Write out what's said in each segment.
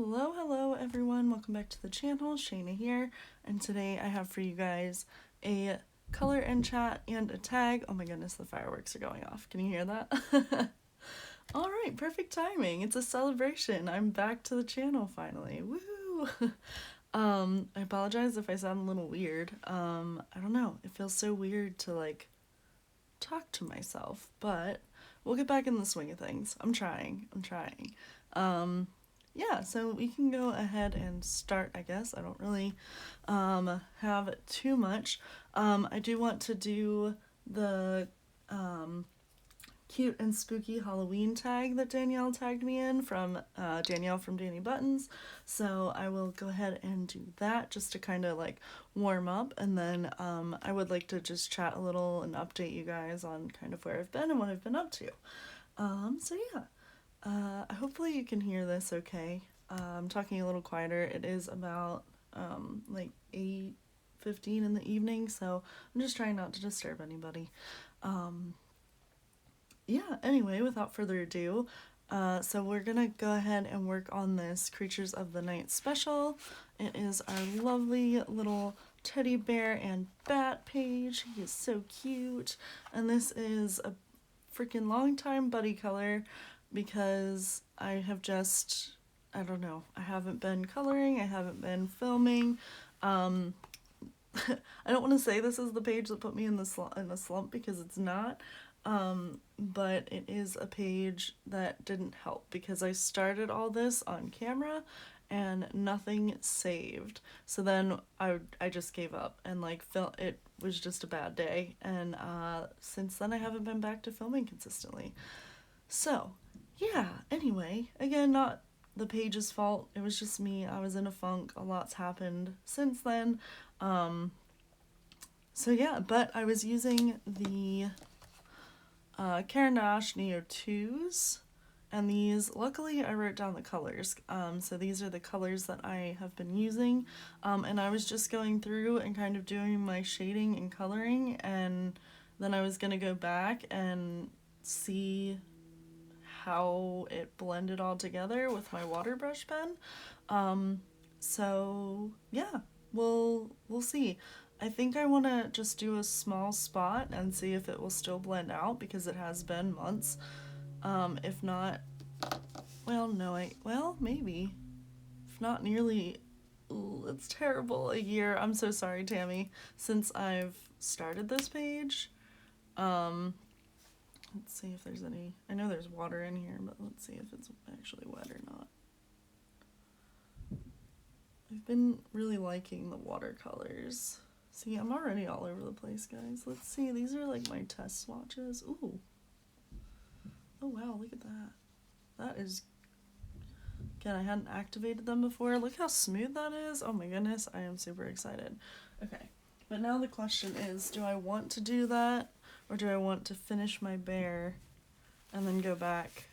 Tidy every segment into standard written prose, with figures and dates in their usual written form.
Hello everyone, welcome back to the channel. Shaina here, and today I have for you guys a color and chat and a tag. Oh my goodness, the fireworks are going off. Can you hear that? Alright, perfect timing. It's a celebration. I'm back to the channel finally. Woo! I apologize if I sound a little weird. I don't know. It feels so weird to talk to myself, but we'll get back in the swing of things. I'm trying. Yeah, so we can go ahead and start, I guess. I don't really have too much. I do want to do the cute and spooky Halloween tag that Danielle tagged me in from Danielle from Danny Buttons. So I will go ahead and do that just to kind of warm up, and then I would like to just chat a little and update you guys on kind of where I've been and what I've been up to. So yeah. Hopefully you can hear this okay. I'm talking a little quieter. It is about 8:15 in the evening, so I'm just trying not to disturb anybody. Yeah, anyway, without further ado, so we're gonna go ahead and work on this Creatures of the Night special. It is our lovely little teddy bear and bat page. He is so cute. And this is a freaking long time buddy color, because I have just, I don't know, I haven't been coloring, I haven't been filming. I don't want to say this is the page that put me in a slump, because it's not, but it is a page that didn't help, because I started all this on camera and nothing saved. So then I just gave up and it was just a bad day, and since then I haven't been back to filming consistently. So yeah, anyway, again, not the page's fault. It was just me. I was in a funk. A lot's happened since then. So yeah, but I was using the Caran d'Ache Neo 2s, and these, luckily I wrote down the colors. So these are the colors that I have been using, and I was just going through and kind of doing my shading and coloring, and then I was gonna go back and see how it blended all together with my water brush pen. So yeah, we'll see. I think I want to just do a small spot and see if it will still blend out, because it has been months. If not, well, maybe. If not nearly, it's terrible, a year. I'm so sorry, Tammy, since I've started this page. Let's see if there's any, I know there's water in here, but let's see if it's actually wet or not. I've been really liking the watercolors. See, I'm already all over the place, guys. Let's see, these are my test swatches. Ooh. Oh wow, look at that. That is, again, I hadn't activated them before. Look how smooth that is. Oh my goodness, I am super excited. Okay, but now the question is, do I want to do that, or do I want to finish my bear and then go back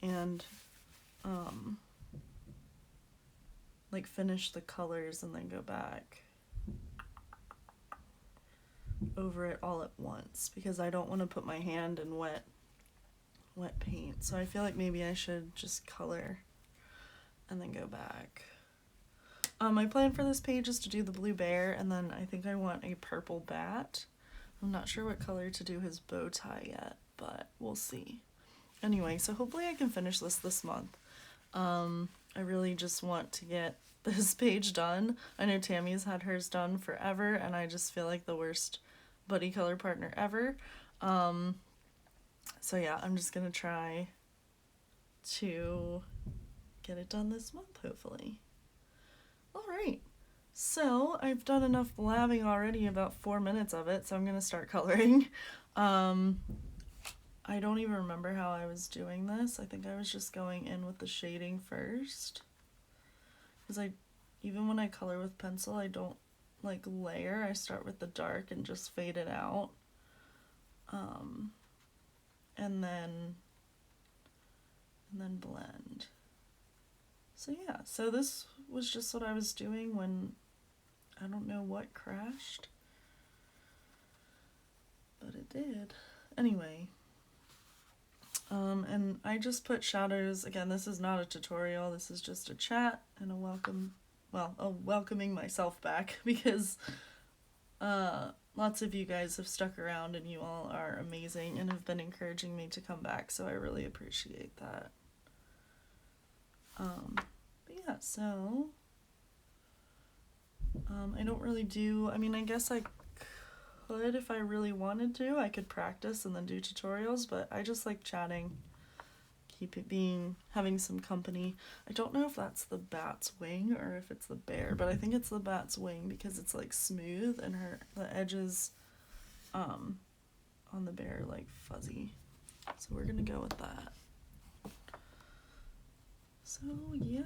and finish the colors and then go back over it all at once, because I don't want to put my hand in wet paint. So I feel like maybe I should just color and then go back. My plan for this page is to do the blue bear, and then I think I want a purple bat. I'm not sure what color to do his bow tie yet, but we'll see. Anyway, so hopefully I can finish this month. I really just want to get this page done. I know Tammy's had hers done forever, and I just feel like the worst buddy color partner ever. So yeah, I'm just gonna try to get it done this month, hopefully. Alright, so I've done enough blabbing already, about 4 minutes of it, so I'm gonna start coloring. I don't even remember how I was doing this. I think I was just going in with the shading first, because even when I color with pencil, I don't layer. I start with the dark and just fade it out, and then blend. So yeah, so this was just what I was doing when I don't know what crashed, but it did. Anyway, And I just put shadows, again, this is not a tutorial, this is just a chat and a welcome, well, a welcoming myself back because lots of you guys have stuck around and you all are amazing and have been encouraging me to come back, so I really appreciate that. But yeah, so I don't really do, I mean, I guess I could if I really wanted to. I could practice and then do tutorials, but I just like chatting. Keep it being, having some company. I don't know if that's the bat's wing or if it's the bear, but I think it's the bat's wing because it's like smooth and the edges on the bear are like fuzzy. So we're gonna go with that. So yeah.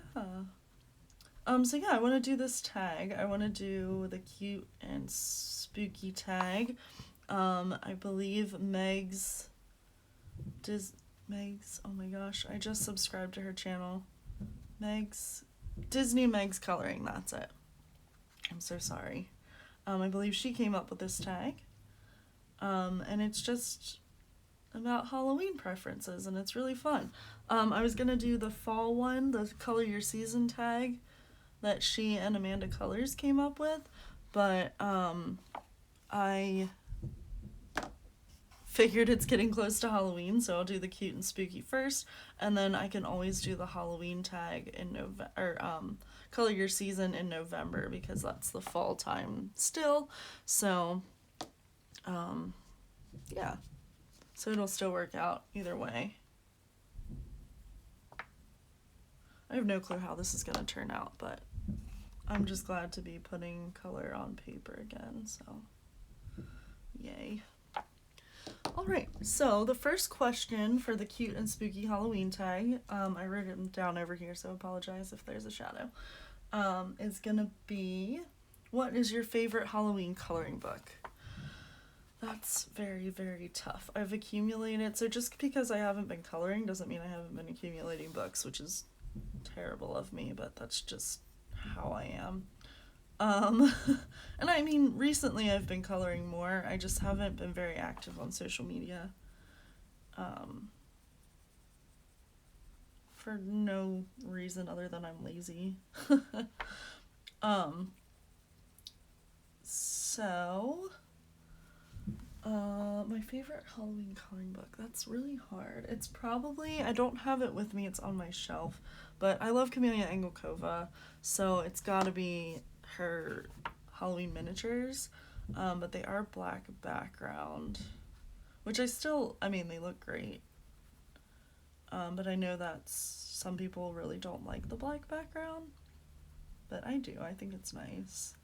So yeah, I want to do this tag. I want to do the cute and spooky tag. I believe Meg's, oh my gosh, I just subscribed to her channel. Disney Meg's Coloring, that's it. I'm so sorry. I believe she came up with this tag. And it's just about Halloween preferences, and it's really fun. I was gonna do the fall one, the Color Your Season tag that she and Amanda Colors came up with, but I figured it's getting close to Halloween, so I'll do the cute and spooky first, and then I can always do the Halloween tag in November, or Color Your Season in November, because that's the fall time still. So yeah, so it'll still work out either way. I have no clue how this is gonna turn out, but I'm just glad to be putting color on paper again, so yay. Alright, so the first question for the cute and spooky Halloween tag, I wrote it down over here, so I apologize if there's a shadow, is gonna be, what is your favorite Halloween coloring book? That's very, very tough. I've accumulated, so just because I haven't been coloring doesn't mean I haven't been accumulating books, which is terrible of me, but that's just how I am. And I mean, recently I've been coloring more. I just haven't been very active on social media. For no reason other than I'm lazy. So, my favorite Halloween coloring book, that's really hard. It's probably, I don't have it with me, it's on my shelf, but I love Camelia Angelkova, so it's gotta be her Halloween miniatures, but they are black background, which I mean, they look great, but I know that some people really don't like the black background, but I do, I think it's nice.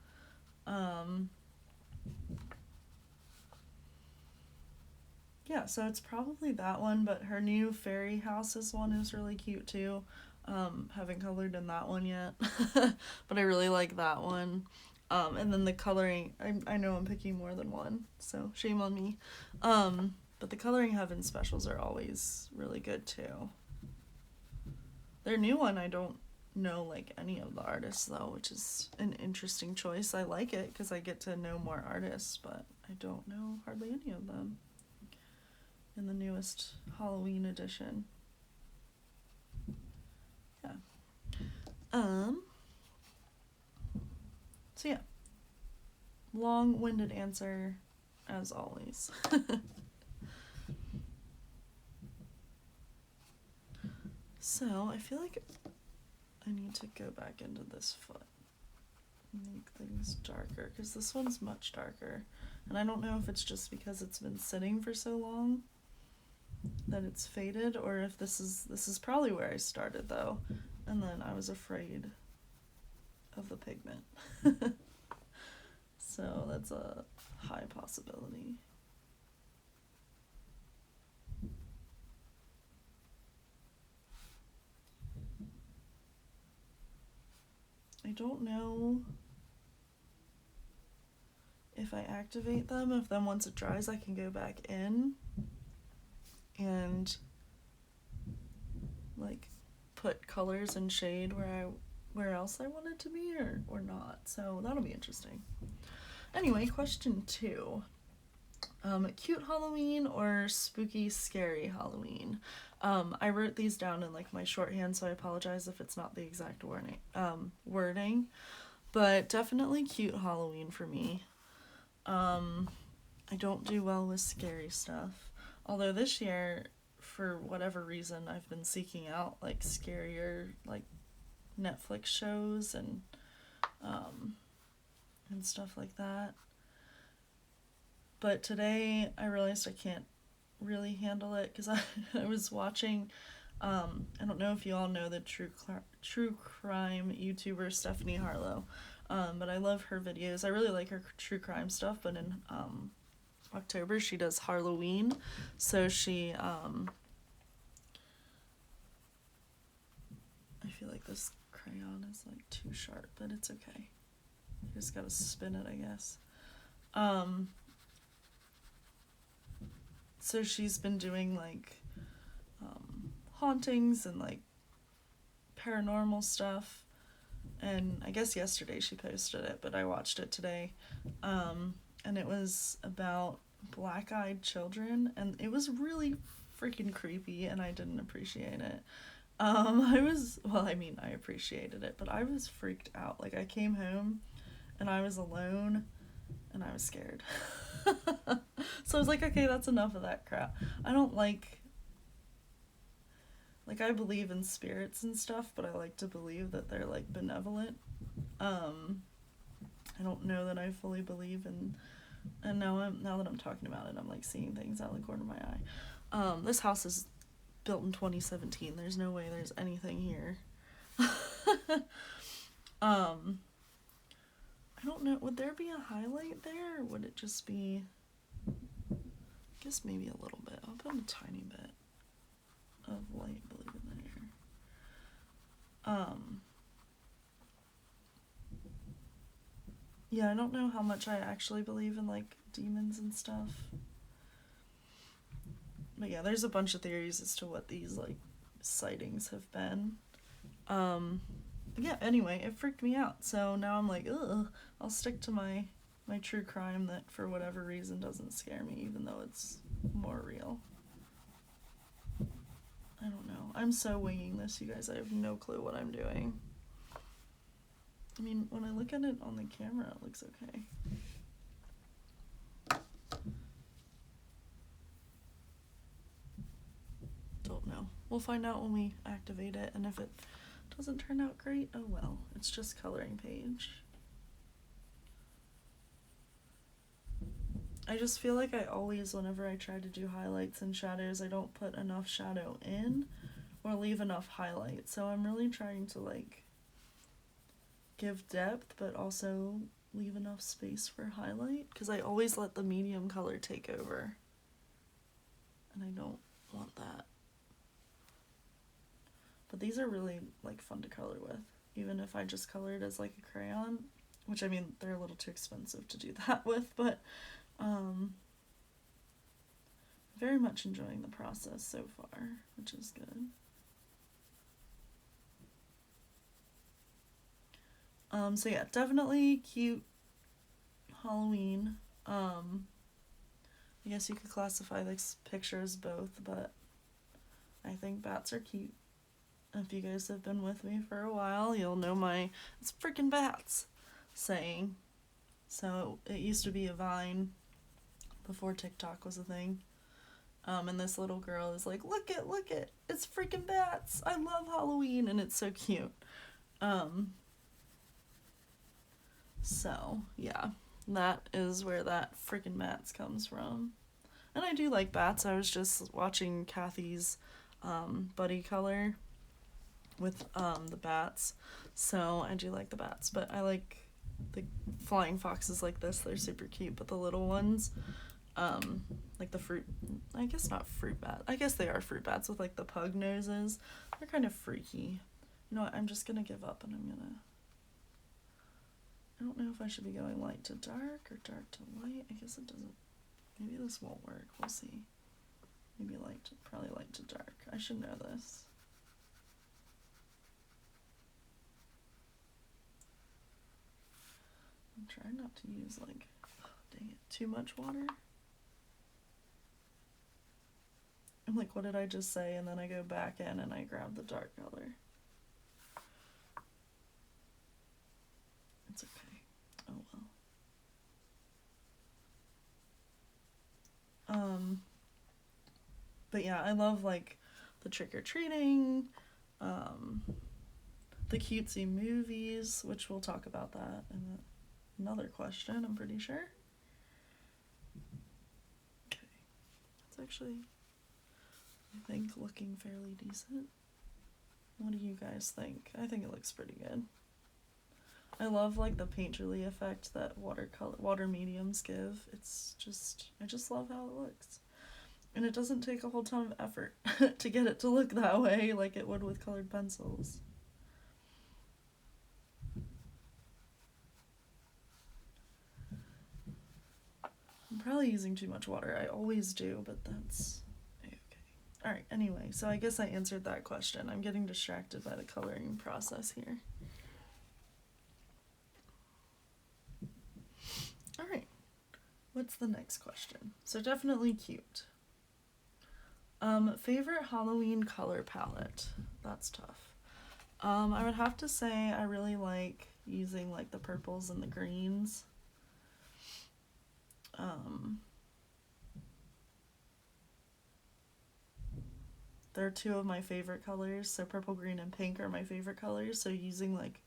Yeah, so it's probably that one, but her new fairy houses one is really cute too. Haven't colored in that one yet, but I really like that one. And then the coloring, I know I'm picking more than one, so shame on me. But the Coloring Heaven specials are always really good too. Their new one, I don't know like any of the artists though, which is an interesting choice. I like it because I get to know more artists, but I don't know hardly any of them in the newest Halloween edition. Yeah. So yeah. Long-winded answer as always. So I feel like I need to go back into this foot and make things darker because this one's much darker. And I don't know if it's just because it's been sitting for so long that it's faded, or if this is probably where I started though, and then I was afraid of the pigment. So that's a high possibility. I don't know if I activate them, if then once it dries I can go back in and like put colors and shade where else I want it to be, or not. So that'll be interesting. Anyway, question 2. Cute Halloween or spooky, scary Halloween. I wrote these down in like my shorthand, so I apologize if it's not the exact wording, but definitely cute Halloween for me. I don't do well with scary stuff. Although this year, for whatever reason, I've been seeking out like scarier like Netflix shows and stuff like that. But today I realized I can't really handle it because I was watching. I don't know if you all know the true crime YouTuber Stephanie Harlow, but I love her videos. I really like her true crime stuff. But in October she does Halloween, so she I feel like this crayon is like too sharp, but it's okay. You just gotta spin it, I guess. So she's been doing like hauntings and like paranormal stuff. And I guess yesterday she posted it, but I watched it today. And it was about black-eyed children, and it was really freaking creepy, and I didn't appreciate it. I appreciated it, but I was freaked out. Like, I came home and I was alone and I was scared. So I was like, okay, that's enough of that crap. I don't like I believe in spirits and stuff, but I like to believe that they're like benevolent. I don't know that I fully believe in, and now that I'm talking about it, I'm like seeing things out of the corner of my eye. This house is built in 2017. There's no way there's anything here. I don't know. Would there be a highlight there, or would it just be? I guess maybe a little bit. I'll put a tiny bit of light blue in there. Yeah, I don't know how much I actually believe in like demons and stuff. But yeah, there's a bunch of theories as to what these like sightings have been. Yeah, anyway, it freaked me out. So now I'm like, ugh, I'll stick to my true crime that for whatever reason doesn't scare me, even though it's more real. I don't know. I'm so winging this, you guys. I have no clue what I'm doing. I mean, when I look at it on the camera, it looks okay. Don't know. We'll find out when we activate it, and if it doesn't turn out great, oh well. It's just coloring page. I just feel like I always, whenever I try to do highlights and shadows, I don't put enough shadow in or leave enough highlight. So I'm really trying to like give depth, but also leave enough space for highlight, because I always let the medium color take over. And I don't want that. But these are really like fun to color with, even if I just colored as like a crayon, which I mean, they're a little too expensive to do that with, but very much enjoying the process so far, which is good. So yeah, definitely cute Halloween. I guess you could classify this picture as both, but I think bats are cute. If you guys have been with me for a while, you'll know my "it's freaking bats" saying. So it used to be a Vine before TikTok was a thing. And this little girl is like, look it, it's freaking bats. I love Halloween, and it's so cute. So yeah, that is where that freaking bats comes from. And I do like bats. I was just watching Kathy's buddy color with the bats, so I do like the bats. But I like the flying foxes like this. They're super cute. But the little ones, like the fruit, I guess not fruit bat. I guess they are fruit bats with like the pug noses. They're kind of freaky. You know what? I'm just gonna give up, and I don't know if I should be going light to dark or dark to light. I guess it doesn't. Maybe this won't work. We'll see. Maybe probably light to dark. I should know this. I'm trying not to use like, oh, dang it, too much water. I'm like, what did I just say? And then I go back in and I grab the dark color. It's okay. Oh well. But yeah, I love like the trick-or-treating, um, the cutesy movies, which we'll talk about that in another question, I'm pretty sure. Okay. It's actually, I think, looking fairly decent. What do you guys think? I think it looks pretty good. I love like the painterly effect that water mediums give. It's just, I just love how it looks. And it doesn't take a whole ton of effort to get it to look that way like it would with colored pencils. I'm probably using too much water. I always do, but that's okay. Alright, anyway, so I guess I answered that question. I'm getting distracted by the coloring process here. Alright, what's the next question? So definitely cute. Favorite Halloween color palette? That's tough. I would have to say I really like using like the purples and the greens. They're two of my favorite colors. So purple, green, and pink are my favorite colors. So using like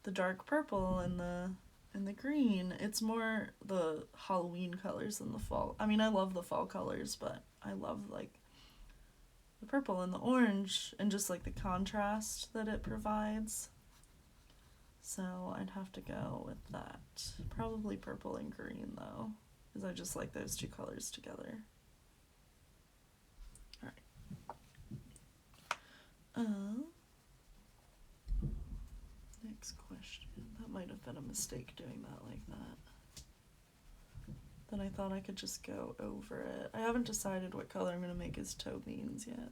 the dark purple and the green, it's more the Halloween colors than the fall. I mean, I love the fall colors, but I love like the purple and the orange and just like the contrast that it provides. So I'd have to go with that. Probably purple and green though, because I just like those two colors together. Alright. Next question. That might have been a mistake doing that like that. Then I thought I could just go over it. I haven't decided what color I'm going to make his toe beans yet.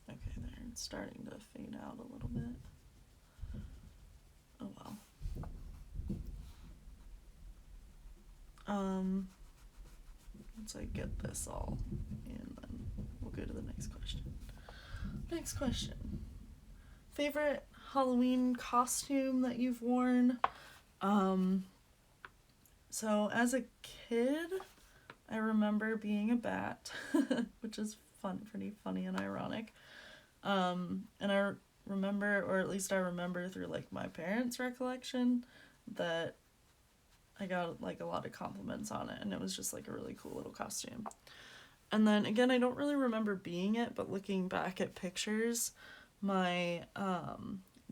Okay, there. It's starting to fade out a little bit. Oh well. Once I get this all in, then we'll go to the next question. Next question. Favorite Halloween costume that you've worn? So as a kid, I remember being a bat, which is pretty funny and ironic. And I remember, or at least I remember through like my parents' recollection, that I got like a lot of compliments on it, and it was just like a really cool little costume. And then again, I don't really remember being it, but looking back at pictures, my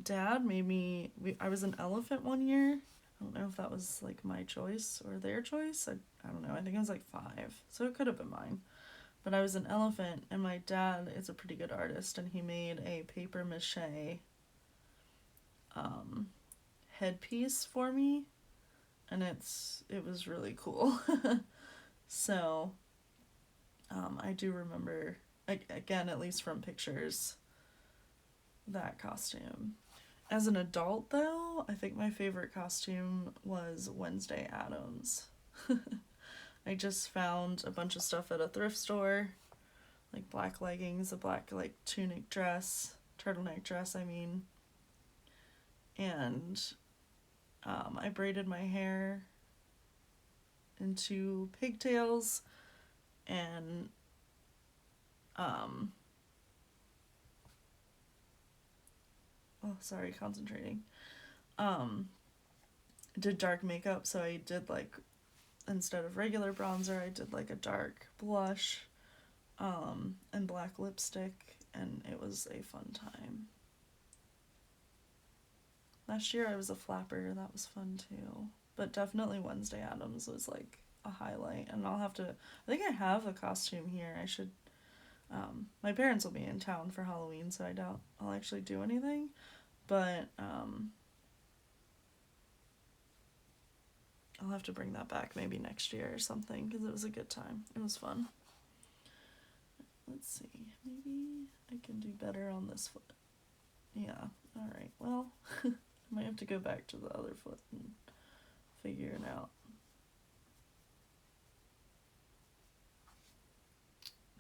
dad made me. I was an elephant one year. I don't know if that was like my choice or their choice. I don't know. I think I was like 5, so it could have been mine. But I was an elephant, and my dad is a pretty good artist, and he made a paper mache headpiece for me, and it was really cool. So I do remember, again, at least from pictures, that costume. As an adult, though, I think my favorite costume was Wednesday Addams. I just found a bunch of stuff at a thrift store, like black leggings, a black like tunic dress, turtleneck dress, I mean. And I braided my hair into pigtails and concentrating. Did dark makeup, so I did like, instead of regular bronzer, I did like a dark blush, and black lipstick, and it was a fun time. Last year I was a flapper, that was fun too. But definitely Wednesday Addams was like a highlight, and I think I have a costume here. I should, my parents will be in town for Halloween, so I doubt I'll actually do anything, but I'll have to bring that back maybe next year or something, because it was a good time. It was fun. Let's see, maybe I can do better on this foot. Yeah, alright, well, I might have to go back to the other foot and figure it out.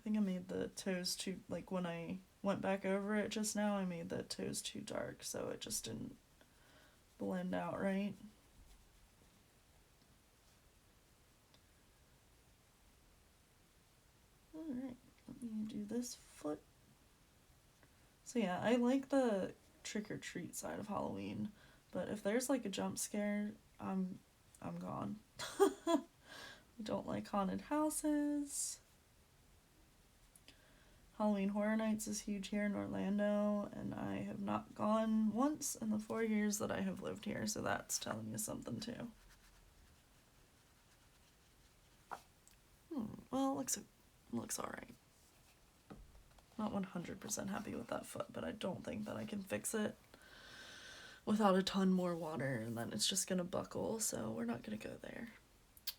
think I made the toes too, like when I went back over it just now, I made the toes too dark, so it just didn't blend out right. Alright, let me do this foot. So yeah, I like the trick-or-treat side of Halloween, but if there's like a jump scare, I'm gone. I don't like haunted houses. Halloween Horror Nights is huge here in Orlando, and I have not gone once in the 4 years that I have lived here, so that's telling you something too. Well, it looks alright. Not 100% happy with that foot, but I don't think that I can fix it without a ton more water, and then it's just gonna buckle, so we're not gonna go there.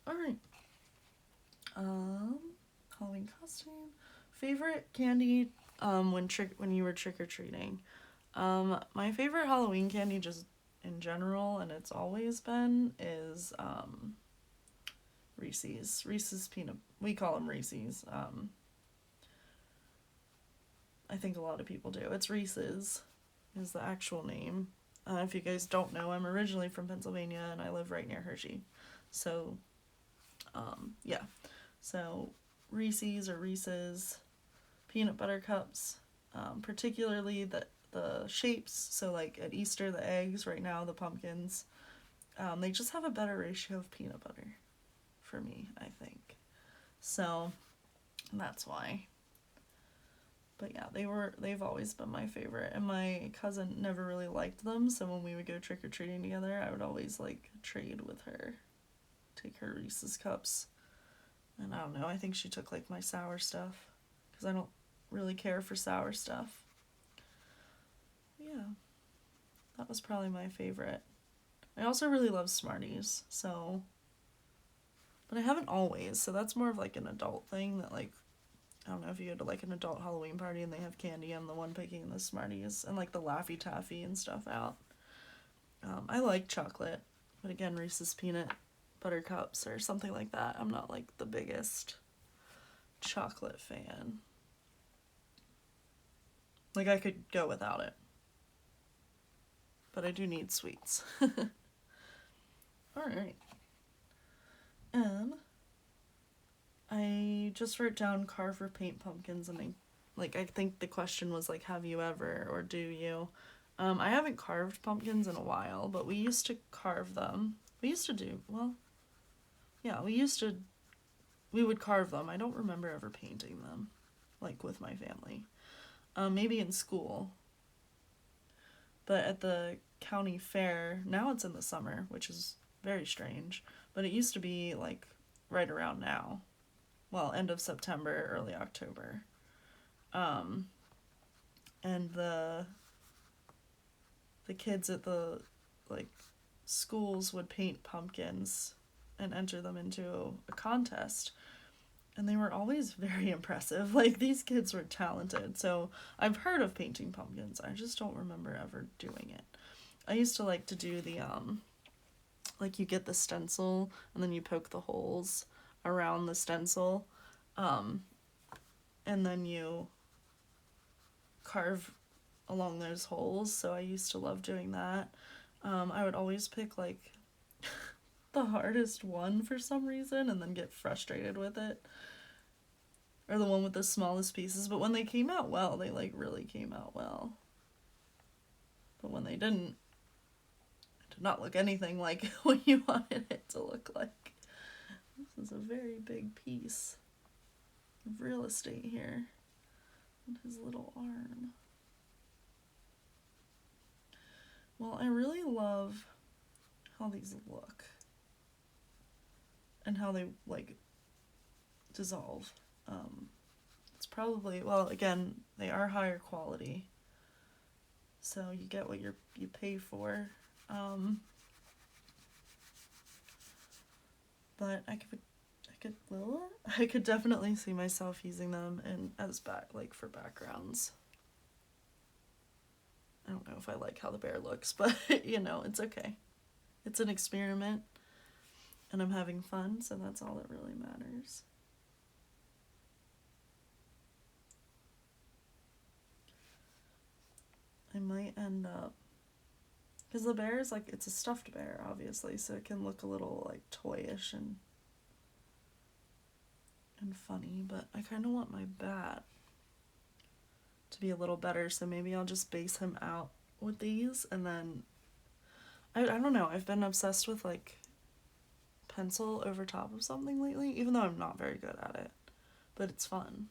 Alright. Halloween costume. Favorite candy when you were trick-or-treating. My favorite Halloween candy just in general, and it's always been, is Reese's. Reese's peanut, we call them Reese's. I think a lot of people do. It's Reese's is the actual name. If you guys don't know, I'm originally from Pennsylvania and I live right near Hershey. So, yeah. So, Reese's or Reese's peanut butter cups, particularly the shapes. So, like at Easter, the eggs, right now, the pumpkins. They just have a better ratio of peanut butter for me, I think. So, that's why. But yeah, they've always been my favorite, and my cousin never really liked them, so when we would go trick-or-treating together, I would always like trade with her, take her Reese's cups. And I don't know, I think she took like my sour stuff, because I don't really care for sour stuff. Yeah, that was probably my favorite. I also really love Smarties, so, but I haven't always, so that's more of like an adult thing that like, I don't know if you go to like an adult Halloween party and they have candy, I'm the one picking the Smarties and like the Laffy Taffy and stuff out. I like chocolate, but again, Reese's peanut butter cups or something like that. I'm not like the biggest chocolate fan. Like I could go without it, but I do need sweets. Alright. And I just wrote down carve or paint pumpkins, and I think the question was like, have you ever or do you? I haven't carved pumpkins in a while, but we used to carve them. We used to do, well, yeah, we would carve them. I don't remember ever painting them, like with my family. Maybe in school. But at the county fair, now it's in the summer, which is very strange, but it used to be like right around now. Well, end of September, early October. And the kids at the like schools would paint pumpkins and enter them into a contest. And they were always very impressive. Like these kids were talented. So I've heard of painting pumpkins. I just don't remember ever doing it. I used to like to do the like you get the stencil and then you poke the holes around the stencil, and then you carve along those holes. So I used to love doing that. I would always pick like the hardest one for some reason and then get frustrated with it, or the one with the smallest pieces. But when they came out well, they like really came out well. But when they didn't, it did not look anything like what you wanted it to look like. This is a very big piece of real estate here. And his little arm. Well, I really love how these look. And how they, like, dissolve. It's probably, well, again, they are higher quality. So you get what you pay for. But I could definitely see myself using them as for backgrounds. I don't know if I like how the bear looks, but it's okay. It's an experiment, and I'm having fun, so that's all that really matters. I might end up, because the bear is like, it's a stuffed bear, obviously, so it can look a little like toyish and funny, but I kind of want my bat to be a little better, so maybe I'll just base him out with these, and then I don't know, I've been obsessed with like pencil over top of something lately, even though I'm not very good at it, but it's fun,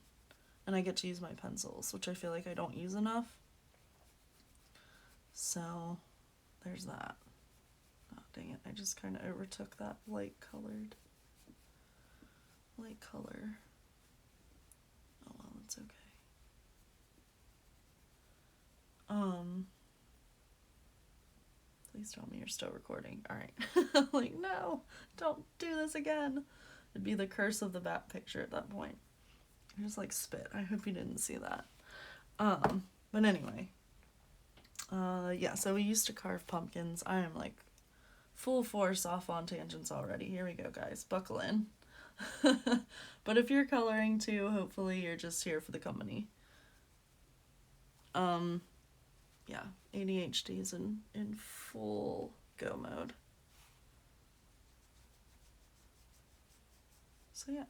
and I get to use my pencils, which I feel like I don't use enough, so there's that. Oh dang it, I just kind of overtook that light color. Oh well, it's okay. Please tell me you're still recording. Alright. Like, no, don't do this again. It'd be the curse of the bat picture at that point. I just like spit. I hope you didn't see that. But anyway. Yeah, so we used to carve pumpkins. I am like full force off on tangents already. Here we go, guys. Buckle in. But if you're coloring too, hopefully you're just here for the company. Yeah, ADHD is in full go mode. So yeah,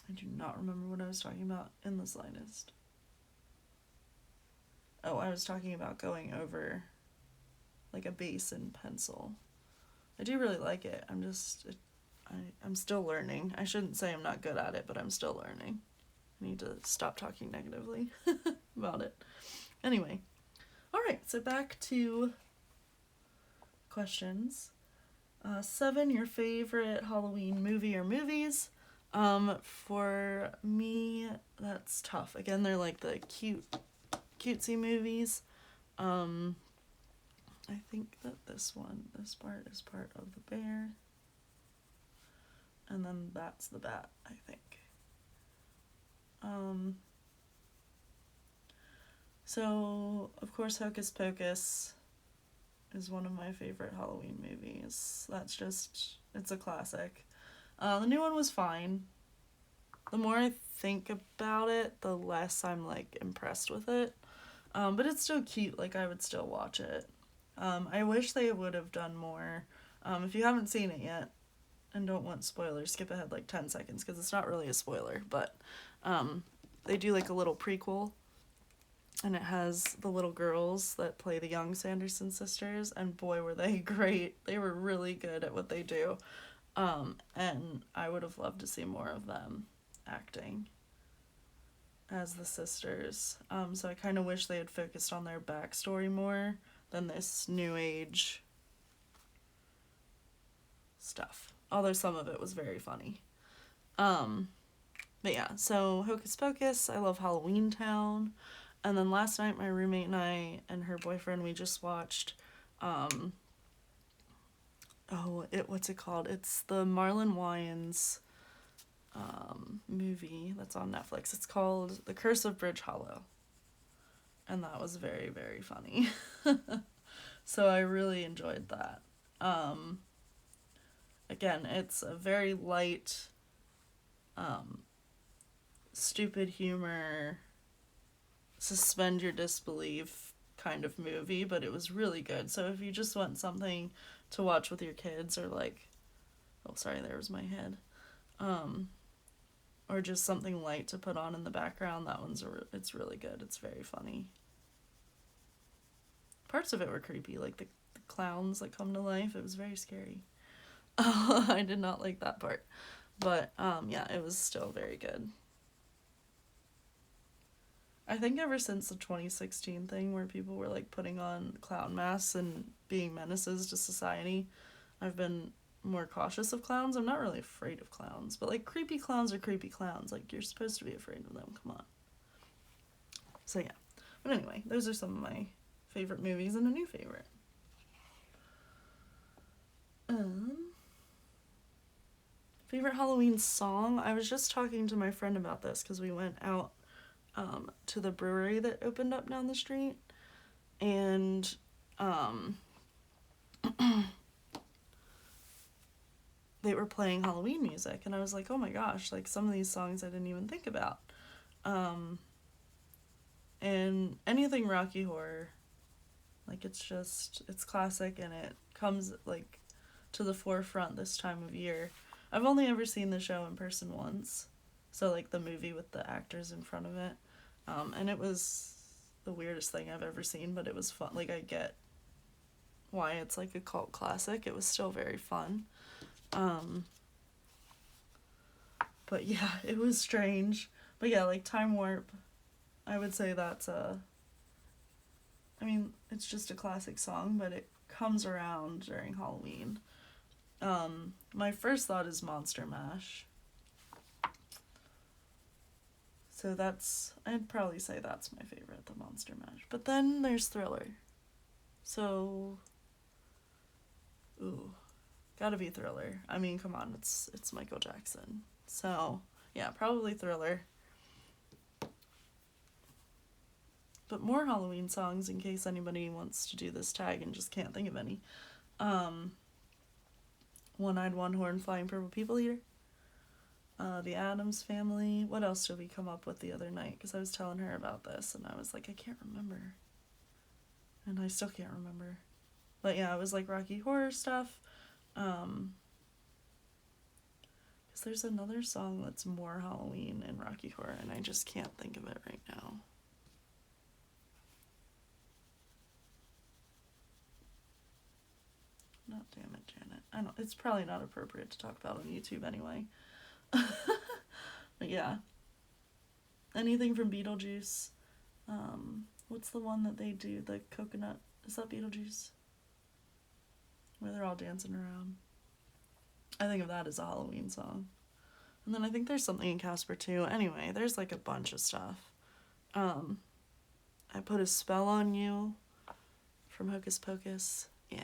I do not remember what I was talking about in the slightest. Oh, I was talking about going over like a base in pencil. I do really like it. I'm still learning. I shouldn't say I'm not good at it, but I'm still learning. I need to stop talking negatively about it. Anyway, all right, so back to questions. 7, your favorite Halloween movie or movies. For me, that's tough. Again, they're like the cutesy movies. I think that this part is part of the bear. And then that's the bat, I think. So, of course, Hocus Pocus is one of my favorite Halloween movies. It's a classic. The new one was fine. The more I think about it, the less I'm, like, impressed with it. But it's still cute, like, I would still watch it. I wish they would have done more. If you haven't seen it yet, and don't want spoilers, skip ahead like 10 seconds, because it's not really a spoiler, but they do, like, a little prequel, and it has the little girls that play the young Sanderson sisters, and boy, were they great. They were really good at what they do. And I would have loved to see more of them acting as the sisters. So I kind of wish they had focused on their backstory more than this new age stuff. Although some of it was very funny. But yeah, so Hocus Pocus, I love Halloween Town. And then last night, my roommate and I and her boyfriend, we just watched, what's it called? It's the Marlon Wayans movie that's on Netflix. It's called The Curse of Bridge Hollow. And that was very, very funny. So I really enjoyed that. Again, it's a very light, stupid humor, suspend your disbelief kind of movie, but it was really good. So if you just want something to watch with your kids, or like, oh sorry, there was my head, or just something light to put on in the background, that it's really good. It's very funny. Parts of it were creepy, like the clowns that come to life. It was very scary. I did not like that part, but yeah, it was still very good. I think ever since the 2016 thing where people were like putting on clown masks and being menaces to society, I've been more cautious of clowns. I'm not really afraid of clowns, but like creepy clowns are creepy clowns. Like, you're supposed to be afraid of them. Come on. So yeah. But anyway, those are some of my favorite movies and a new favorite. Favorite Halloween song? I was just talking to my friend about this because we went out to the brewery that opened up down the street, and they were playing Halloween music, and I was like, oh my gosh, like some of these songs I didn't even think about. And anything Rocky Horror Like it's classic, and it comes like to the forefront this time of year. I've only ever seen the show in person once, so like the movie with the actors in front of it, and it was the weirdest thing I've ever seen, but it was fun. Like I get why it's like a cult classic. It was still very fun. But yeah, it was strange. But yeah, like Time Warp, I would say that's a. I mean, it's just a classic song, but it comes around during Halloween. My first thought is Monster Mash. So I'd probably say that's my favorite, the Monster Mash. But then there's Thriller. So, ooh, gotta be Thriller. I mean, come on, it's Michael Jackson. So, yeah, probably Thriller. But more Halloween songs in case anybody wants to do this tag and just can't think of any. One-Eyed One Horn Flying Purple People Eater. The Addams Family. What else did we come up with the other night? Because I was telling her about this and I was like, I can't remember. And I still can't remember. But yeah, it was like Rocky Horror stuff. Because there's another song that's more Halloween in Rocky Horror and I just can't think of it right now. Not Damn It, Janet. I don't. It's probably not appropriate to talk about on YouTube anyway. But yeah. Anything from Beetlejuice. What's the one that they do? The coconut. Is that Beetlejuice? Where they're all dancing around. I think of that as a Halloween song. And then I think there's something in Casper too. Anyway, there's like a bunch of stuff. I Put a Spell on You from Hocus Pocus. Yeah.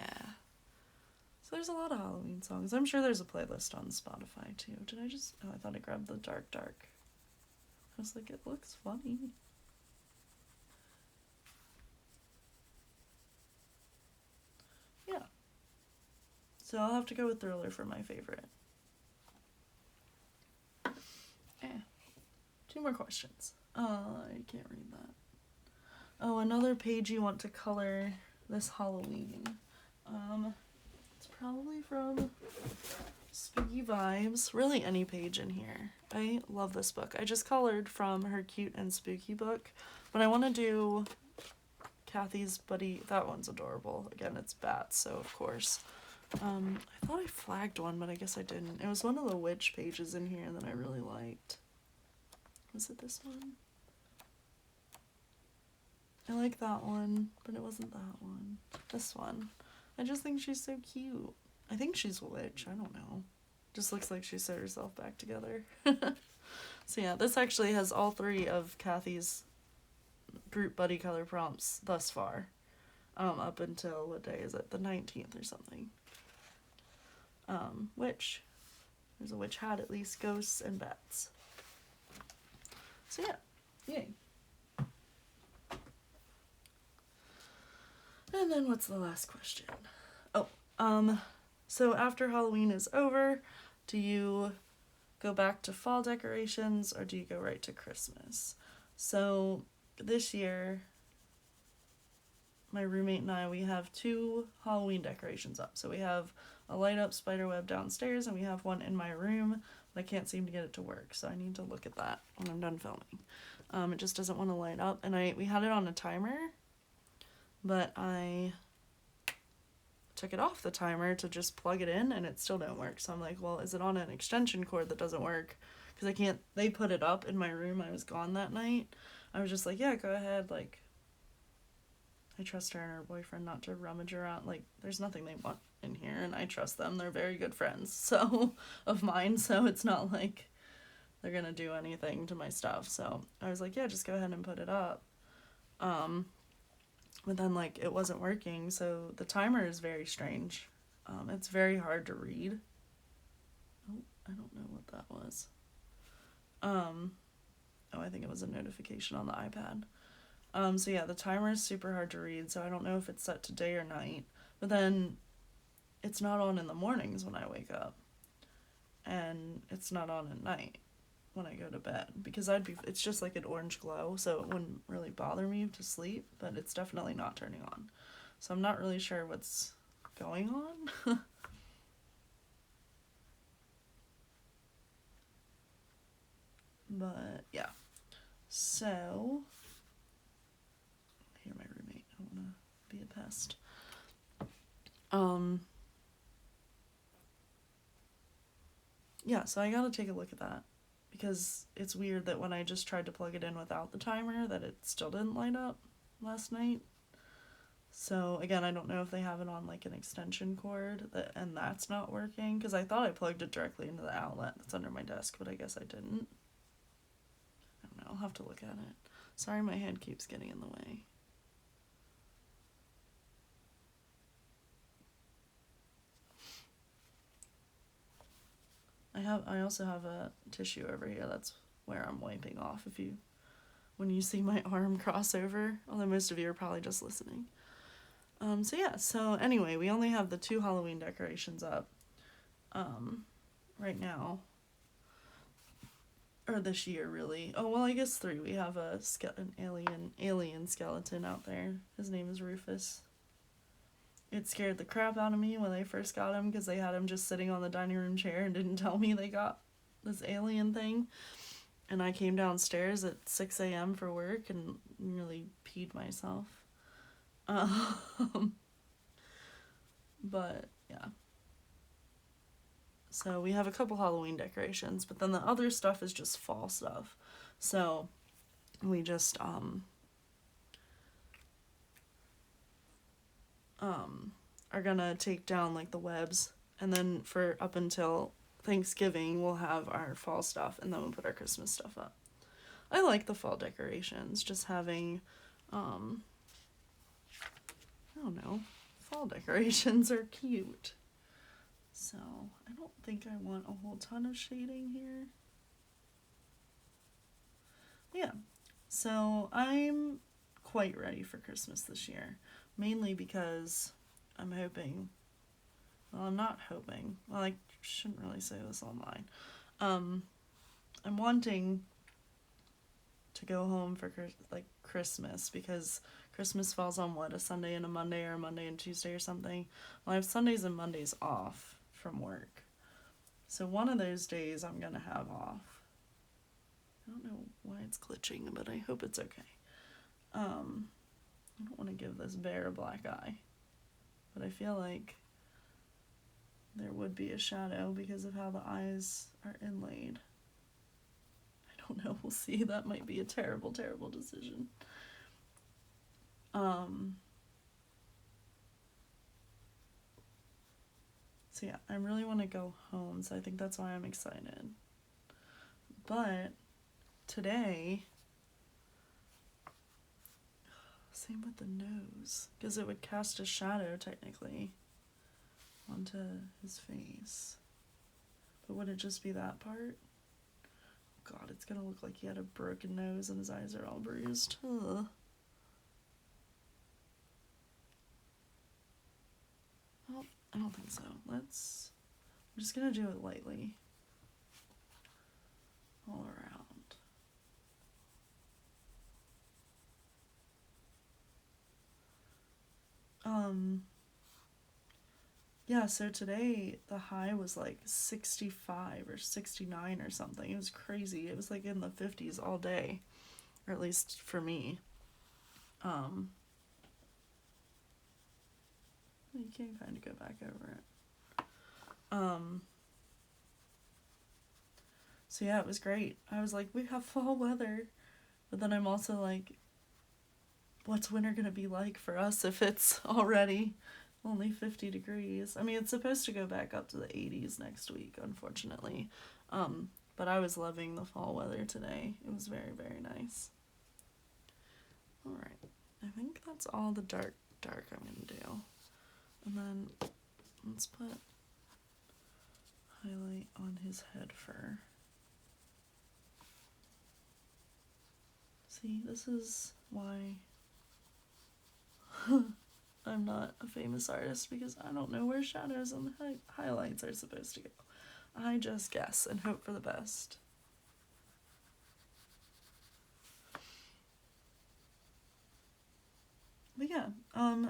So there's a lot of Halloween songs. I'm sure there's a playlist on Spotify too. Did I just... Oh, I thought I grabbed the Dark Dark. I was like, it looks funny. Yeah. So I'll have to go with Thriller for my favorite. Yeah. 2 more questions. I can't read that. Oh, another page you want to color this Halloween. It's probably from Spooky Vibes. Really any page in here. I love this book. I just colored from her Cute and Spooky book, but I want to do Kathy's Buddy. That one's adorable. Again, it's bats, so of course. I thought I flagged one, but I guess I didn't. It was one of the witch pages in here that I really liked. Was it this one? I like that one, but it wasn't that one. This one. I just think she's so cute. I think she's a witch. I don't know. Just looks like she sewed herself back together. So yeah, this actually has all 3 of Kathy's group buddy color prompts thus far. Up until, what day is it? The 19th or something. Witch. There's a witch hat at least, ghosts, and bats. So yeah, yay. And then what's the last question? Oh, so after Halloween is over, do you go back to fall decorations or do you go right to Christmas? So this year, my roommate and I, we have 2 Halloween decorations up. So we have a light up spider web downstairs and we have one in my room, but I can't seem to get it to work. So I need to look at that when I'm done filming. It just doesn't want to light up. And we had it on a timer, but I took it off the timer to just plug it in and it still didn't work. So I'm like, well, is it on an extension cord that doesn't work? Because I can't, they put it up in my room. I was gone that night. I was just like, yeah, go ahead. Like, I trust her and her boyfriend not to rummage around. Like, there's nothing they want in here, and I trust them. They're very good friends, so, of mine, so it's not like they're gonna do anything to my stuff. So I was like, yeah, just go ahead and put it up. But then, like, it wasn't working, so the timer is very strange. It's very hard to read. Oh, I don't know what that was. Oh, I think it was a notification on the iPad. So yeah, the timer is super hard to read, so I don't know if it's set to day or night. But then it's not on in the mornings when I wake up. And it's not on at night when I go to bed. Because it's just like an orange glow, so it wouldn't really bother me to sleep, but it's definitely not turning on. So I'm not really sure what's going on. But yeah. So here, my roommate. I don't want to be a pest. Yeah, so I gotta take a look at that because it's weird that when I just tried to plug it in without the timer that it still didn't light up last night. So again, I don't know if they have it on like an extension cord and that's not working because I thought I plugged it directly into the outlet that's under my desk, but I guess I didn't. I don't know, I'll have to look at it. Sorry, my hand keeps getting in the way. I also have a tissue over here. That's where I'm wiping off when you see my arm cross over, although most of you are probably just listening. So yeah, so anyway, we only have the 2 Halloween decorations up right now. Or this year, really. Oh, well, I guess 3. We have an alien skeleton out there. His name is Rufus. It scared the crap out of me when they first got him because they had him just sitting on the dining room chair and didn't tell me they got this alien thing. And I came downstairs at 6 a.m. for work and nearly peed myself. But yeah. So we have a couple Halloween decorations, but then the other stuff is just fall stuff. So we just are gonna take down like the webs, and then for up until Thanksgiving we'll have our fall stuff, and then we'll put our Christmas stuff up. I like the fall decorations, just having I don't know, fall decorations are cute. So I don't think I want a whole ton of shading here. Yeah, so I'm quite ready for Christmas this year, mainly because I'm hoping, well, I'm not hoping, well, I shouldn't really say this online. I'm wanting to go home for like Christmas because Christmas falls on what, a Sunday and a Monday, or a Monday and Tuesday or something. Well, I have Sundays and Mondays off from work, so one of those days I'm gonna have off. I don't know why it's glitching, but I hope it's okay. I don't want to give this bear a black eye, but I feel like there would be a shadow because of how the eyes are inlaid. I don't know, we'll see. That might be a terrible, terrible decision. So yeah, I really want to go home, so I think that's why I'm excited. But today, same with the nose, because it would cast a shadow technically onto his face. But would it just be that part? God, it's gonna look like he had a broken nose and his eyes are all bruised. Ugh. Well, I don't think so. I'm just gonna do it lightly. All around. Yeah, so today the high was like 65 or 69 or something. It was crazy. It was like in the 50s all day, or at least for me. You can kind of go back over it. So yeah, it was great. I was like, we have fall weather, but then I'm also like, what's winter gonna be like for us if it's already only 50 degrees? I mean, it's supposed to go back up to the 80s next week, unfortunately. But I was loving the fall weather today. It was very, very nice. All right, I think that's all the dark I'm gonna do. And then let's put highlight on his head fur. See, this is why I'm not a famous artist, because I don't know where shadows and highlights are supposed to go. I just guess and hope for the best. But yeah,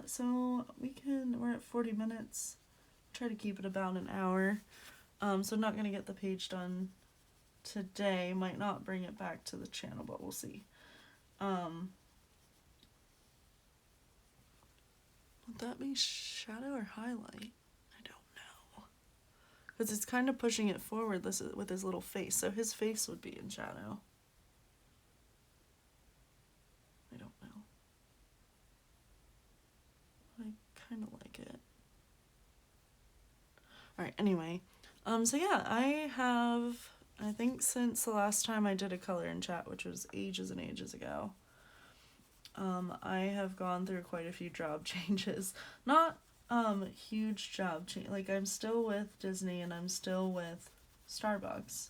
So we're at 40 minutes. Try to keep it about an hour. So I'm not gonna get the page done today. Might not bring it back to the channel, but we'll see. Would that be shadow or highlight? I don't know. Because it's kind of pushing it forward with his little face, so his face would be in shadow. I don't know. I kind of like it. Alright, anyway. So yeah, I think since the last time I did a color in chat, which was ages and ages ago, I have gone through quite a few job changes. Not huge job change. Like, I'm still with Disney and I'm still with Starbucks.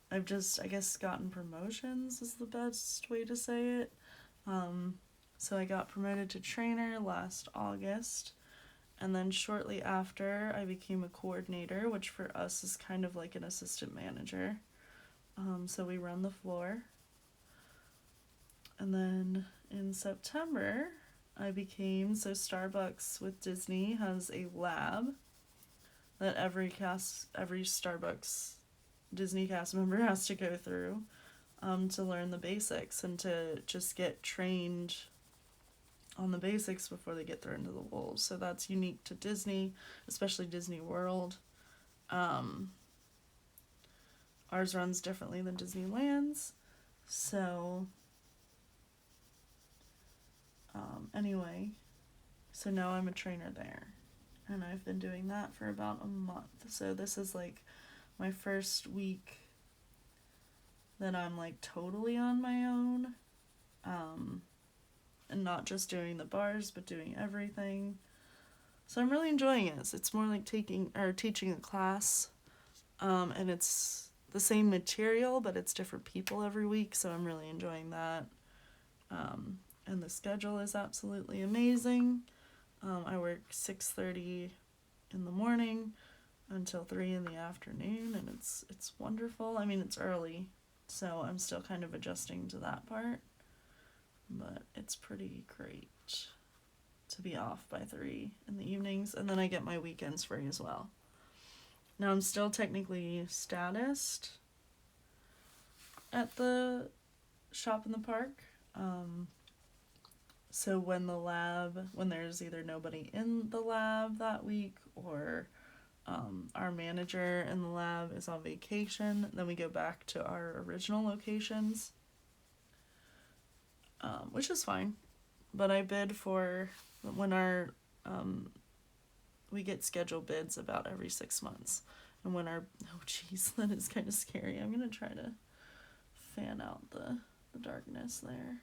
I've just, I guess, gotten promotions is the best way to say it. So I got promoted to trainer last August, and then shortly after I became a coordinator, which for us is kind of like an assistant manager. So we run the floor. And then in September, I became, so Starbucks with Disney has a lab that every Starbucks Disney cast member has to go through to learn the basics and to just get trained on the basics before they get thrown into the wolves. So that's unique to Disney, especially Disney World. Ours runs differently than Disneyland's. So anyway, so now I'm a trainer there, and I've been doing that for about a month. So this is like my first week that I'm like totally on my own, and not just doing the bars but doing everything. So I'm really enjoying it. It's more like teaching a class, and it's the same material but it's different people every week, so I'm really enjoying that. And the schedule is absolutely amazing. I work 6:30 in the morning until 3 in the afternoon, and it's wonderful. I mean, it's early, so I'm still kind of adjusting to that part, but it's pretty great to be off by 3 in the evenings, and then I get my weekends free as well. Now I'm still technically statist at the shop in the park. So when there's either nobody in the lab that week, or our manager in the lab is on vacation, then we go back to our original locations, which is fine. But I bid for when we get scheduled bids about every 6 months. And when that is kind of scary. I'm going to try to fan out the darkness there.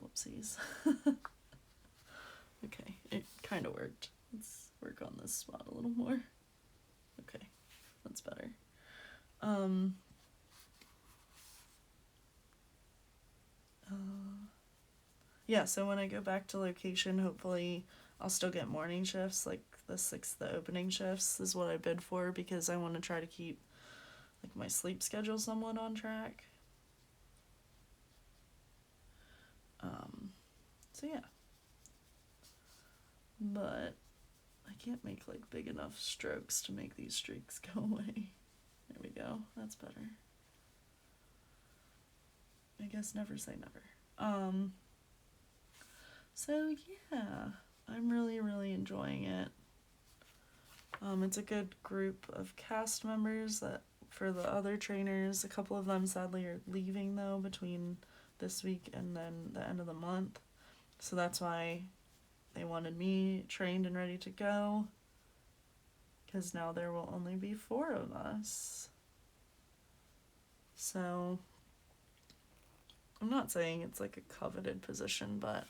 Whoopsies. Okay, it kind of worked. Let's work on this spot a little more. Okay, that's better. Yeah, so when I go back to location, hopefully I'll still get morning shifts, like the opening shifts is what I bid for, because I want to try to keep like my sleep schedule somewhat on track. So yeah. But I can't make like big enough strokes to make these streaks go away. There we go. That's better. I guess never say never. So yeah, I'm really, really enjoying it. It's a good group of cast members that for the other trainers, a couple of them sadly are leaving though between this week and then the end of the month. So that's why they wanted me trained and ready to go, because now there will only be 4 of us. So I'm not saying it's like a coveted position, but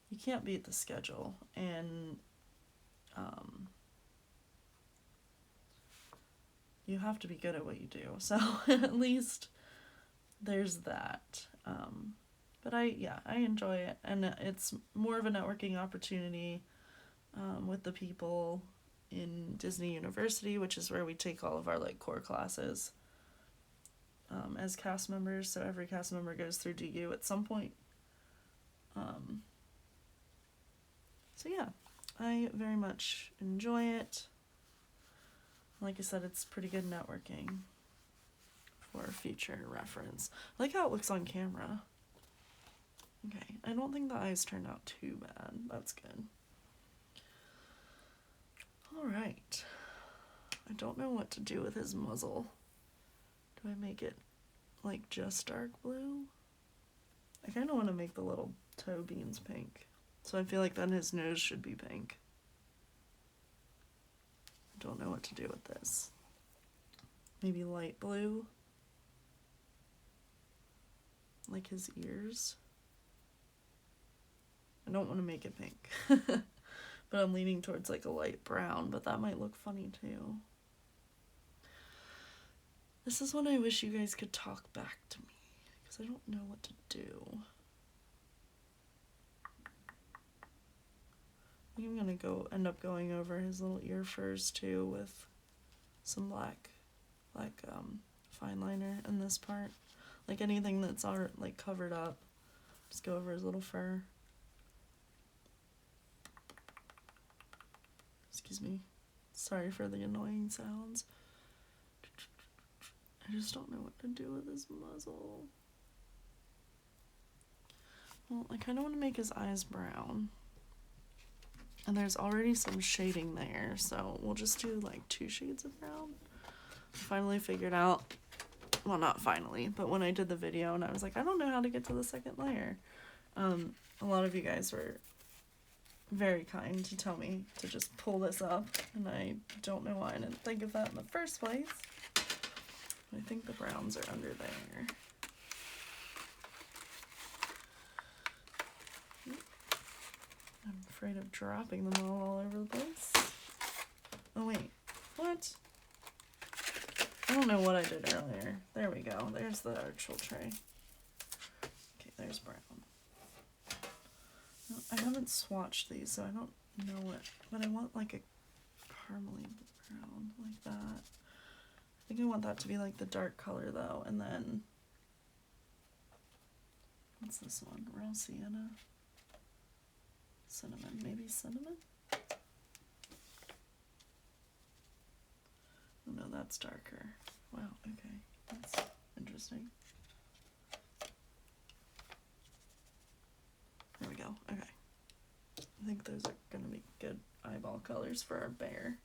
you can't beat the schedule, and you have to be good at what you do. So at least there's that. But I enjoy it, and it's more of a networking opportunity with the people in Disney University, which is where we take all of our like core classes. as cast members, so every cast member goes through DU at some point. So yeah, I very much enjoy it. Like I said, it's pretty good networking for future reference. I like how it looks on camera. Okay, I don't think the eyes turned out too bad. That's good. Alright. I don't know what to do with his muzzle. Do I make it like just dark blue? I kind of want to make the little toe beans pink. So I feel like then his nose should be pink. I don't know what to do with this. Maybe light blue? Like his ears? I don't want to make it pink. But I'm leaning towards like a light brown, but that might look funny too. This is when I wish you guys could talk back to me, because I don't know what to do. I think I'm gonna end up going over his little ear furs too with some black fine liner in this part. Like anything that's already like covered up, just go over his little fur. Excuse me. Sorry for the annoying sounds. I just don't know what to do with his muzzle. Well, I kind of want to make his eyes brown. And there's already some shading there, so we'll just do like 2 shades of brown. I finally figured out, well, not finally, but when I did the video and I was like, I don't know how to get to the second layer. A lot of you guys were very kind to tell me to just pull this up, and I don't know why I didn't think of that in the first place. I think the browns are under there. I'm afraid of dropping them all over the place. Oh wait, what? I don't know what I did earlier. There we go. There's the actual tray. Okay, there's brown. No, I haven't swatched these, so I don't know what, but I want like a caramely brown like that. I think I want that to be like the dark color though, and then what's this one? Real sienna? Cinnamon, maybe cinnamon? Oh no, that's darker. Wow, okay, that's interesting. There we go, okay. I think those are gonna be good eyeball colors for our bear.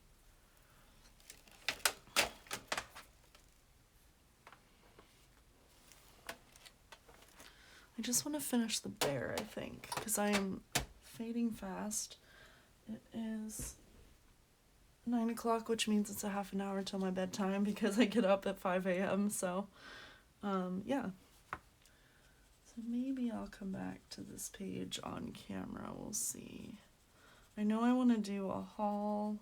I just want to finish the bear, I think, because I am fading fast. It is 9 o'clock, which means it's a half an hour till my bedtime because I get up at 5 a.m. So, yeah. So maybe I'll come back to this page on camera. We'll see. I know I want to do a haul.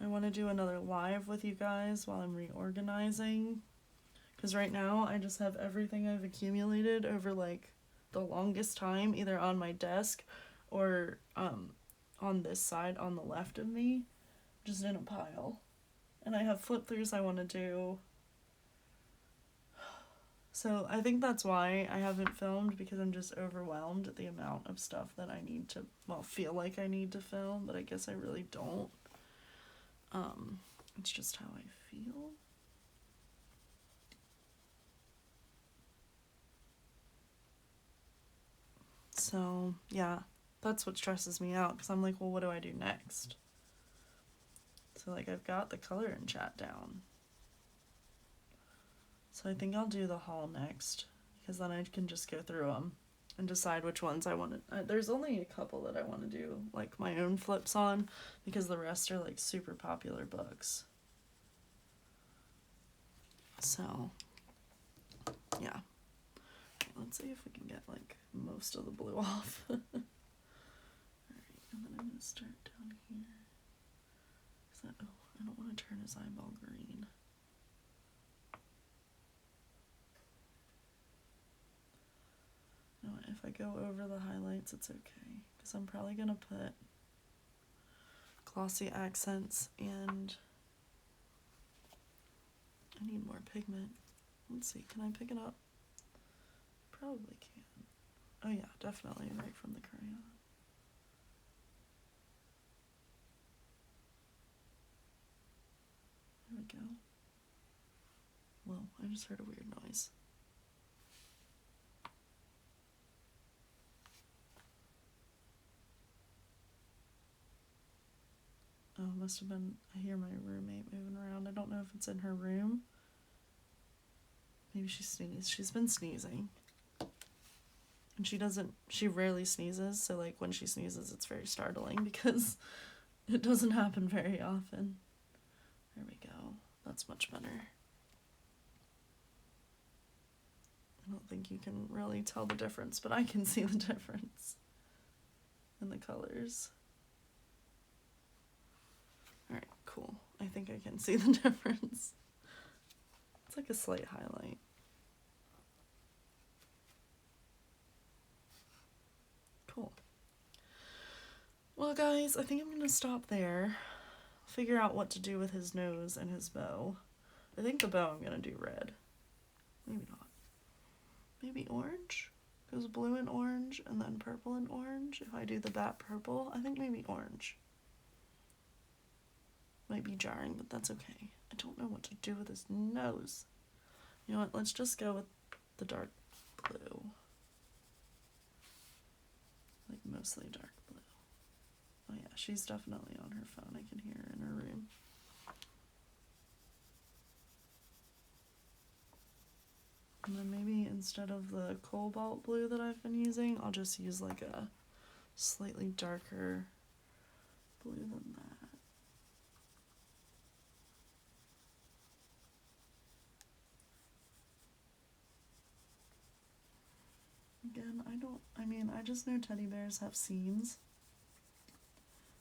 I want to do another live with you guys while I'm reorganizing. Because right now I just have everything I've accumulated over like the longest time, either on my desk or on this side on the left of me, just in a pile. And I have flip throughs I want to do. So I think that's why I haven't filmed, because I'm just overwhelmed at the amount of stuff that I need to, well, feel like I need to film, but I guess I really don't. It's just how I feel. So, yeah, that's what stresses me out, because I'm like, well, what do I do next? So, like, I've got the color and chat down. So I think I'll do the haul next, because then I can just go through them and decide which ones I want to... there's only a couple that I want to do, like, my own flips on, because the rest are, like, super popular books. So, yeah. Let's see if we can get, like, most of the blue off. Alright, and then I'm going to start down here. Oh, I don't want to turn his eyeball green. No, if I go over the highlights, it's okay. Because I'm probably going to put glossy accents, and I need more pigment. Let's see, can I pick it up? Probably can. Oh yeah, definitely right from the crayon. There we go. Whoa, I just heard a weird noise. Oh, must have been, I hear my roommate moving around. I don't know if it's in her room. Maybe she sneezed. She's been sneezing. And she rarely sneezes, so like when she sneezes it's very startling because it doesn't happen very often. There we go. That's much better. I don't think you can really tell the difference, but I can see the difference in the colors. Alright, cool. I think I can see the difference. It's like a slight highlight. Cool. Well, guys, I think I'm going to stop there. Figure out what to do with his nose and his bow. I think the bow I'm going to do red. Maybe not. Maybe orange? Goes blue and orange, and then purple and orange. If I do the bat purple, I think maybe orange. Might be jarring, but that's okay. I don't know what to do with his nose. You know what, let's just go with the dark blue. Like mostly dark blue. Oh yeah, she's definitely on her phone. I can hear her in her room. And then maybe instead of the cobalt blue that I've been using, I'll just use like a slightly darker blue than that. Again, I just know teddy bears have seams.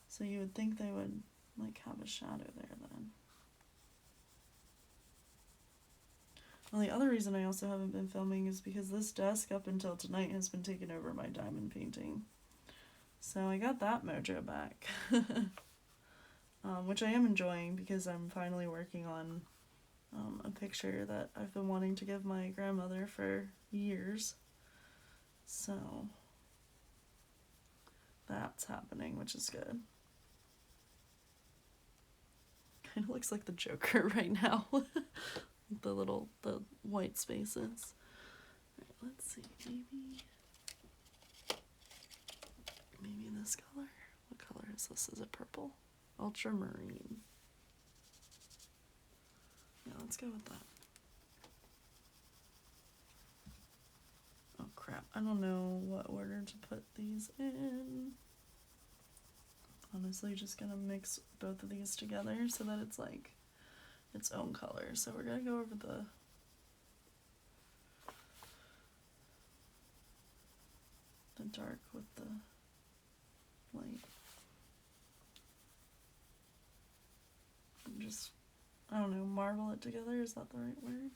So you would think they would like have a shadow there then. Well, the other reason I also haven't been filming is because this desk up until tonight has been taking over my diamond painting. So I got that mojo back. Which I am enjoying because I'm finally working on a picture that I've been wanting to give my grandmother for years. So that's happening, which is good. Kind of looks like the Joker right now. the white spaces. Alright, let's see, maybe this color. What color is this? Is it purple? Ultramarine. Yeah, let's go with that. Oh crap, I don't know what order to put these in. Honestly, just gonna mix both of these together so that it's like its own color. So we're gonna go over the dark with the light. And just, I don't know, marble it together, is that the right word?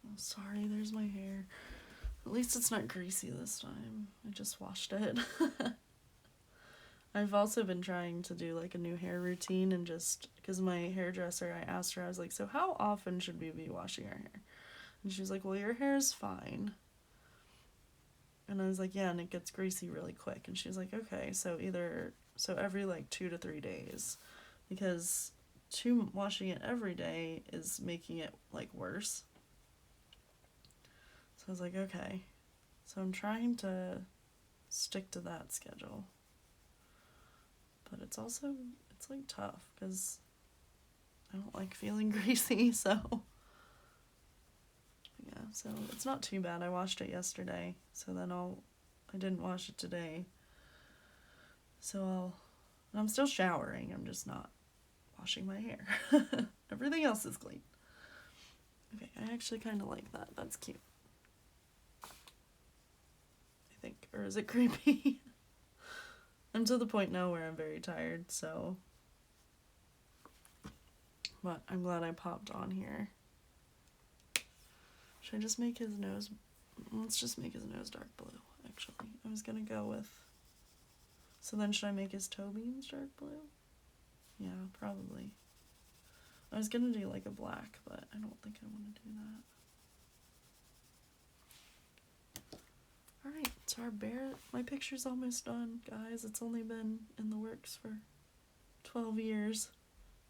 Oh, sorry, there's my hair. At least it's not greasy this time. I just washed it. I've also been trying to do like a new hair routine, and just because my hairdresser, I asked her, I was like, so how often should we be washing our hair? And she was like, well, your hair is fine. And I was like, yeah, and it gets greasy really quick. And she was like, okay, so every like 2 to 3 days, because washing it every day is making it like worse. So I was like, okay. So I'm trying to stick to that schedule. But it's like tough because I don't like feeling greasy, so yeah, so it's not too bad. I washed it yesterday, so then I didn't wash it today. So I'm still showering, I'm just not washing my hair. Everything else is clean. Okay, I actually kind of like that. That's cute. I think, or is it creepy? I'm to the point now where I'm very tired, so. But I'm glad I popped on here. Should I just make his nose? Let's just make his nose dark blue, actually. I was gonna go with So then should I make his toe beams dark blue? Yeah, probably. I was gonna do like a black, but I don't think I want to do that. Alright, so our bear, my picture's almost done, guys. It's only been in the works for 12 years.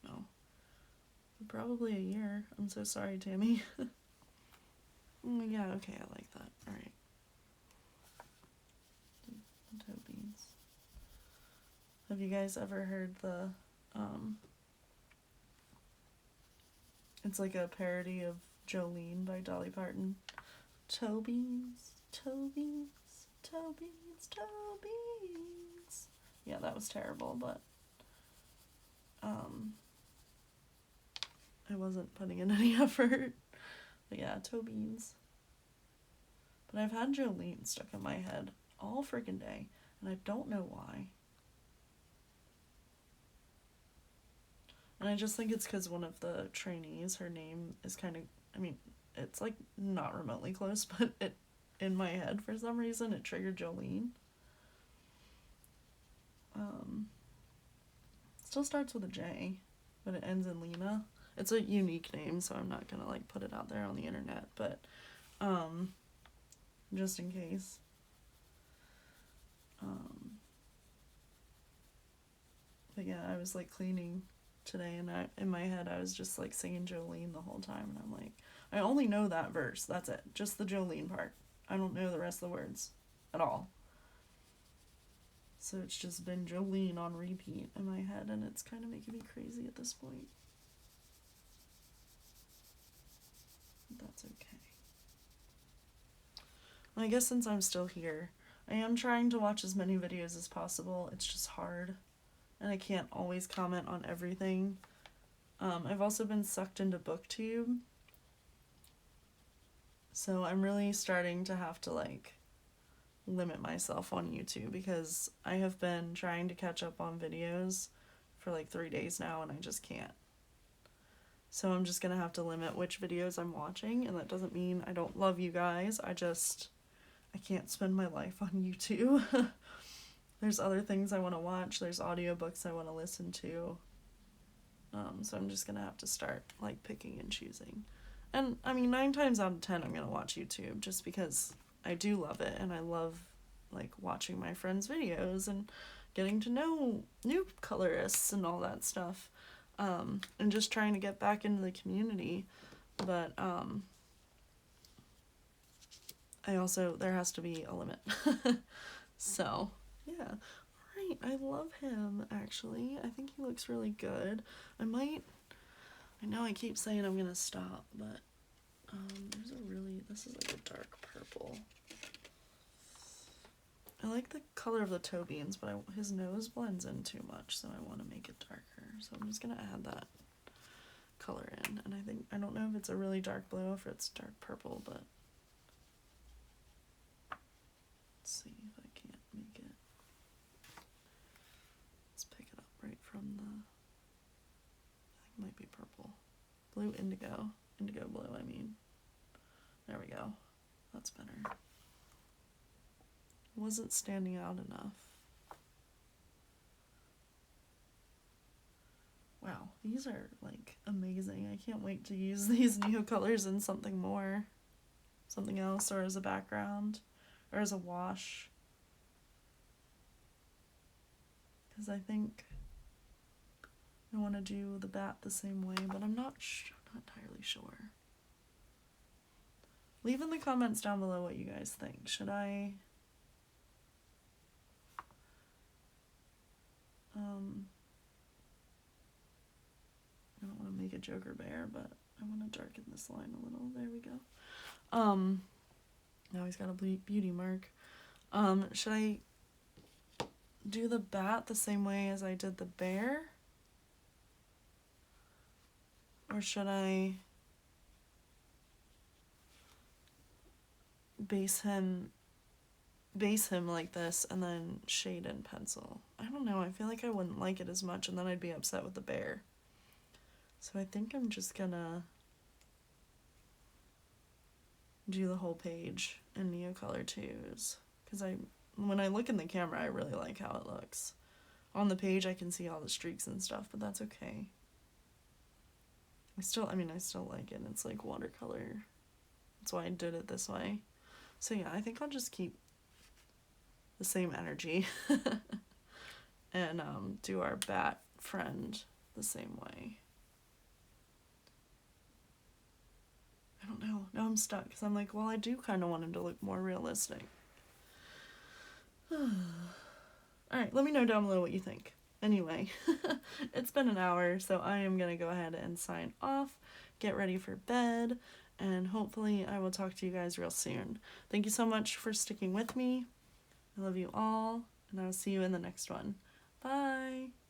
No. Probably a year. I'm so sorry, Tammy. Yeah, okay, I like that. Alright. Toe beans. Have you guys ever heard the, it's like a parody of Jolene by Dolly Parton. Toe beans, toe beans, toe beans, toe beans. Yeah, that was terrible, but I wasn't putting in any effort. But yeah, toe beans. But I've had Jolene stuck in my head all freaking day, and I don't know why. And I just think it's because one of the trainees, her name is kind of, I mean, it's like not remotely close, but it, in my head for some reason, it triggered Jolene. Still starts with a J, but it ends in Lena. It's a unique name, so I'm not gonna like put it out there on the internet, but just in case. But yeah, I was like cleaning today, and in my head I was just like singing Jolene the whole time, and I'm like, I only know that verse. That's it, just the Jolene part. I don't know the rest of the words at all. So it's just been Jolene on repeat in my head, and it's kind of making me crazy at this point. But that's okay. I guess since I'm still here, I am trying to watch as many videos as possible. It's just hard, and I can't always comment on everything. I've also been sucked into BookTube, so I'm really starting to have to like limit myself on YouTube, because I have been trying to catch up on videos for like 3 days now, and I just can't. So I'm just gonna have to limit which videos I'm watching, and that doesn't mean I don't love you guys. I can't spend my life on YouTube. There's other things I want to watch. There's audiobooks I want to listen to. So I'm just gonna have to start like picking and choosing. And I mean, 9 times out of 10 I'm gonna watch YouTube, just because I do love it, and I love like watching my friends' videos and getting to know new colorists and all that stuff, and just trying to get back into the community. But there has to be a limit. So yeah. Alright, I love him, actually. I think he looks really good. I know I keep saying I'm gonna stop, but this is like a dark purple. I like the color of the toe beans, but his nose blends in too much, so I want to make it darker. So I'm just gonna add that color in, and I don't know if it's a really dark blue or if it's dark purple, but let's see if I can't make it. Let's pick it up right from I think it might be purple. Blue indigo. Indigo blue, I mean. There we go. That's better. Wasn't standing out enough. Wow, these are like amazing. I can't wait to use these new colors in something else, or as a background, or as a wash. Because I think I want to do the bat the same way, but I'm not entirely sure. Leave in the comments down below what you guys think. Should I I don't want to make a Joker bear, but I want to darken this line a little. There we go. Now he's got a beauty mark. Should I do the bat the same way as I did the bear? Or should I base him like this and then shade in pencil? I don't know. I feel like I wouldn't like it as much, and then I'd be upset with the bear. So I think I'm just gonna do the whole page in Neocolor 2s, because I when I look in the camera, I really like how it looks. On the page, I can see all the streaks and stuff, but that's okay. I still like it. It's like watercolor. That's why I did it this way. So yeah, I think I'll just keep the same energy and do our bat friend the same way. I don't know. Now I'm stuck because I'm like, well, I do kind of want him to look more realistic. Alright, let me know down below what you think. Anyway, it's been an hour, so I am going to go ahead and sign off, get ready for bed, and hopefully I will talk to you guys real soon. Thank you so much for sticking with me. I love you all, and I will see you in the next one. Bye!